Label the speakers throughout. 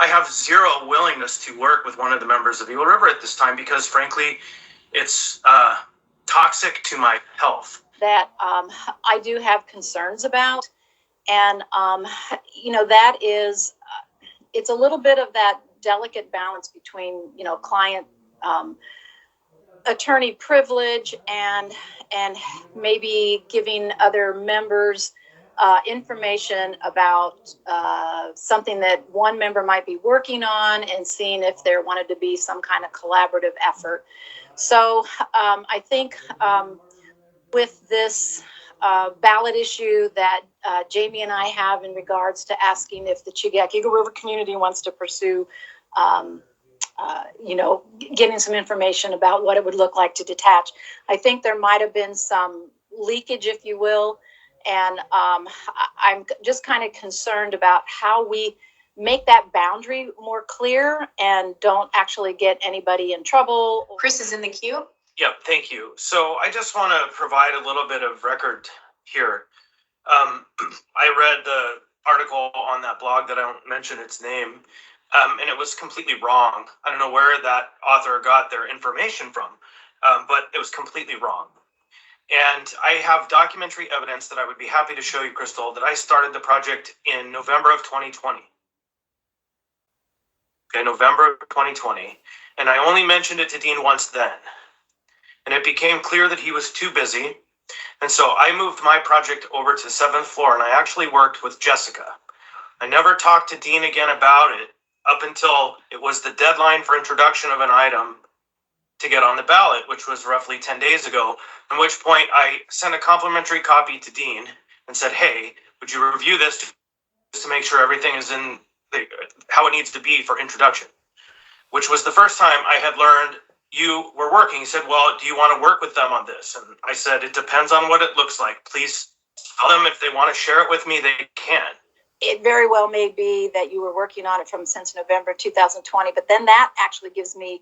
Speaker 1: I have zero willingness to work with one of the members of Eagle River at this time because, frankly, it's toxic to my health.
Speaker 2: That I do have concerns about, and that is, it's a little bit of that delicate balance between client attorney privilege and maybe giving other members information about something that one member might be working on and seeing if there wanted to be some kind of collaborative effort. So I think with this ballot issue that Jamie and I have in regards to asking if the Chugach Eagle River community wants to pursue getting some information about what it would look like to detach. I think there might have been some leakage, if you will, and I'm just kind of concerned about how we make that boundary more clear and don't actually get anybody in trouble.
Speaker 3: Chris is in the queue.
Speaker 1: Yep, thank you. So I just want to provide a little bit of record here. I read the article on that blog that I don't mention its name, and it was completely wrong. I don't know where that author got their information from, but it was completely wrong. And I have documentary evidence that I would be happy to show you, Crystal, that I started the project in November of 2020. Okay, November of 2020. And I only mentioned it to Dean once then. And it became clear that he was too busy. And so I moved my project over to the 7th floor, and I actually worked with Jessica. I never talked to Dean again about it up until it was the deadline for introduction of an item to get on the ballot, which was roughly 10 days ago, at which point I sent a complimentary copy to Dean and said, hey, would you review this to make sure everything is in how it needs to be for introduction, which was the first time I had learned you were working. He said, well, do you want to work with them on this? And I said, it depends on what it looks like. Please tell them if they want to share it with me, they can.
Speaker 2: It very well may be that you were working on it since November 2020, but then that actually gives me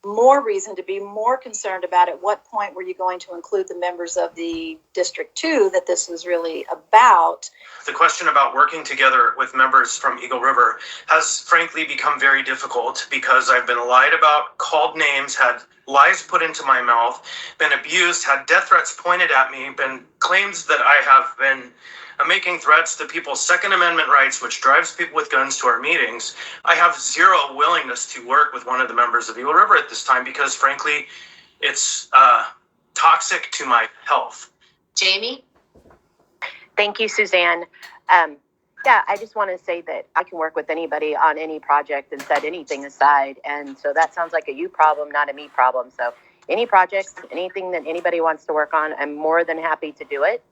Speaker 2: more reason to be more concerned about at what point were you going to include the members of the District 2 that this was really about.
Speaker 1: The question about working together with members from Eagle River has frankly become very difficult because I've been lied about, called names, had lies put into my mouth, been abused, had death threats pointed at me, been claims that I have been making threats to people's Second Amendment rights, which drives people with guns to our meetings. I have zero willingness to work with one of the members of Eagle River at this time because, frankly, it's toxic to my health.
Speaker 3: Jamie?
Speaker 4: Thank you, Suzanne. I just want to say that I can work with anybody on any project and set anything aside. And so that sounds like a you problem, not a me problem. So any projects, anything that anybody wants to work on, I'm more than happy to do it.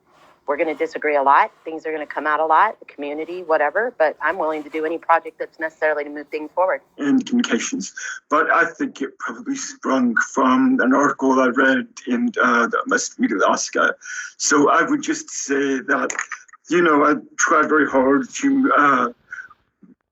Speaker 4: We're going to disagree a lot. Things are going to come out a lot, the community, whatever, but I'm willing to do any project that's necessarily to move things forward.
Speaker 5: In communications. But I think it probably sprung from an article I read in the Alaska. So I would just say that, I tried very hard to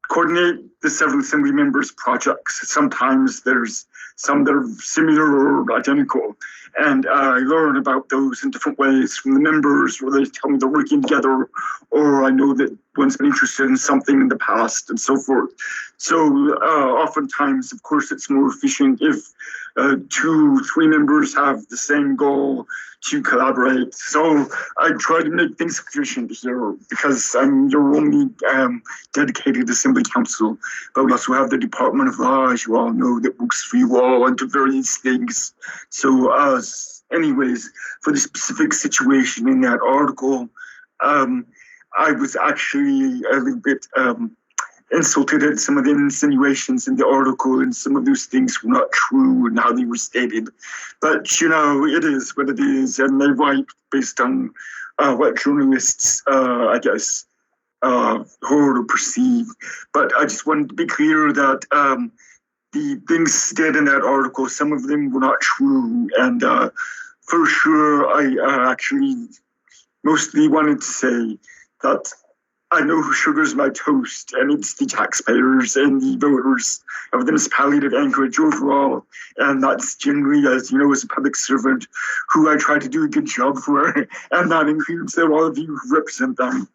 Speaker 5: coordinate the several assembly members' projects. Sometimes there's some that are similar or identical. And I learn about those in different ways from the members, or they tell me they're working together, or I know that one's been interested in something in the past and so forth. So oftentimes, of course, it's more efficient if 2-3 members have the same goal to collaborate. So I try to make things efficient here because I'm your only dedicated assembly council. But we also have the Department of Law, as you all know, that works for you all into various things. So anyways, for the specific situation in that article, I was actually a little bit insulted at some of the insinuations in the article, and some of those things were not true and how they were stated. But, it is what it is, and they write based on what journalists, heard or perceive. But I just wanted to be clear that the things said in that article, some of them were not true. And for sure, I actually mostly wanted to say that I know who sugars my toast, and it's the taxpayers and the voters of the municipality of Anchorage overall. And that's generally, as a public servant, who I try to do a good job for, and that includes all of you who represent them.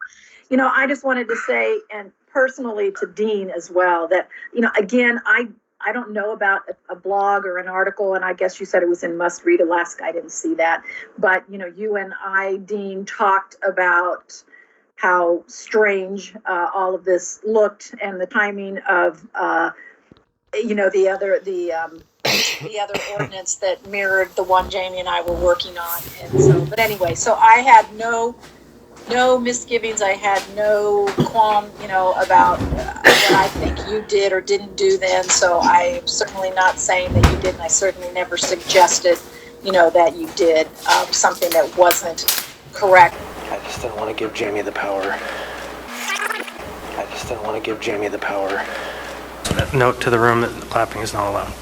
Speaker 2: I just wanted to say, and
Speaker 3: personally to Dean as well that, again, I don't know about a blog or an article, and I guess you said it was in Must Read Alaska. I didn't see that. But, you and I, Dean, talked about how strange all of this looked and the timing of, the other ordinance that mirrored the one Jamie and I were working on. And so, but anyway, so I had no misgivings. I had no qualm, about what I think you did or didn't do then. So I am certainly not saying that you did, and I certainly never suggested, that you did something that wasn't correct.
Speaker 1: I just didn't want to give Jamie the power. Note to the room that clapping is not allowed.